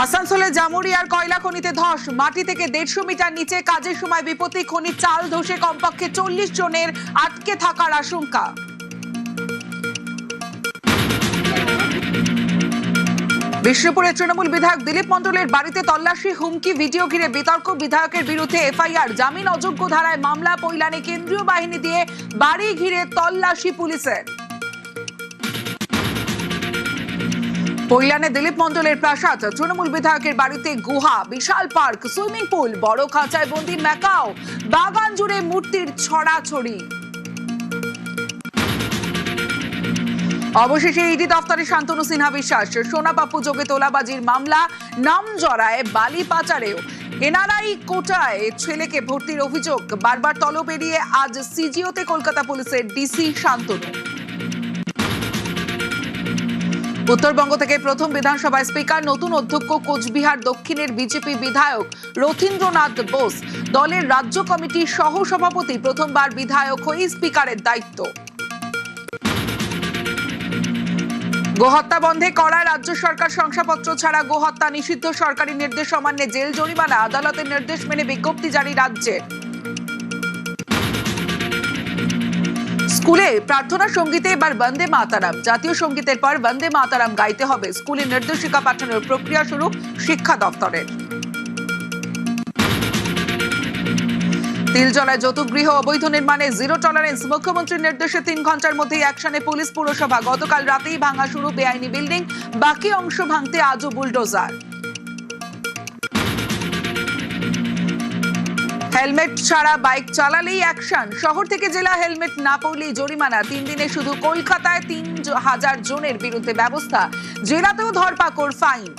আসানসোলে জামুরিয়ার কয়লা খনিতে ধস, মাটি থেকে 150 মিটার নিচে কাজের সময় বিপত্তি, খনির চাল ধসে কমপক্ষে 40 জনের আটকে থাকার আশঙ্কা। বিষ্ণুপুরের তৃণমূল বিধায়ক দিলীপ মণ্ডলের বাড়িতে তল্লাশি, হুমকি, ভিডিও ঘিরে বিতর্ক, বিধায়কের বিরুদ্ধে এফআইআর, জামিন অযোগ্য ধারায় মামলা, পৈলানে কেন্দ্রীয় বাহিনী দিয়ে বাড়ি ঘিরে তল্লাশি পুলিশের। পৈলানে দিলীপ মণ্ডলের প্রাসাদ, তৃণমূল বিধায়কের বাড়িতে গুহা, বিশাল পার্ক, সুইমিং পুল, বড় খাঁচায় বন্দি ম্যাকাও, বাগান জুড়ে মূর্তির ছড়াছড়ি। অবশেষে ইডি দফতরে শান্তনু সিনহা বিশ্বাস, সোনাপাপ্পু যোগে তোলাবাজির মামলা, নাম জড়ায় বালি পাচারেও। এনআরআই কোটায় ছেলেকে ভর্তির অভিযোগ, বারবার তলব এড়িয়ে আজ সিজিওতে কলকাতা পুলিশের ডিসি শান্তনু। উত্তরবঙ্গ থেকে প্রথম বিধানসভায় স্পিকার, নতুন অধ্যক্ষ কোচবিহার দক্ষিণের বিজেপি বিধায়ক রথীন্দ্রনাথ বোস, দলের রাজ্য কমিটির সহ সভাপতি, প্রথমবার বিধায়ক হয়ে স্পিকারের দায়িত্ব। গোহত্যা বন্ধে কড়া রাজ্য সরকার, শংসাপত্র ছাড়া গোহত্যা নিষিদ্ধ, সরকারি নির্দেশ অমান্যে জেল জরিমানা, আদালতের নির্দেশ মেনে বিজ্ঞপ্তি জারি রাজ্যের। স্কুলে প্রার্থনা সঙ্গীতে এবার বন্দে মাতারাম, জাতীয় সঙ্গীতের পর বন্দে মাতারাম গাইতে হবে, স্কুলে নির্দেশিকা পাঠানোর প্রক্রিয়া শুরু শিক্ষা দপ্তরের। তিলজলায় যৌতুক গৃহ অবৈধ নির্মাণে জিরো টলারেন্স, মুখ্যমন্ত্রীর নির্দেশে 3 ঘন্টার মধ্যেই অ্যাকশনে পুলিশ, পুরসভা। গতকাল রাতেই ভাঙা শুরু বেআইনি বিল্ডিং, বাকি অংশ ভাঙতে আজও বুলডোজার। হেলমেট ছাড়া বাইক চালালেই অ্যাকশন, শহর থেকে জেলা, হেলমেট না পরলেই জরিমানা। 3 দিনে শুধু কলকাতায় 3000 জনের বিরুদ্ধে ব্যবস্থা, জেলাতেও ধরপাকড়, ফাইন।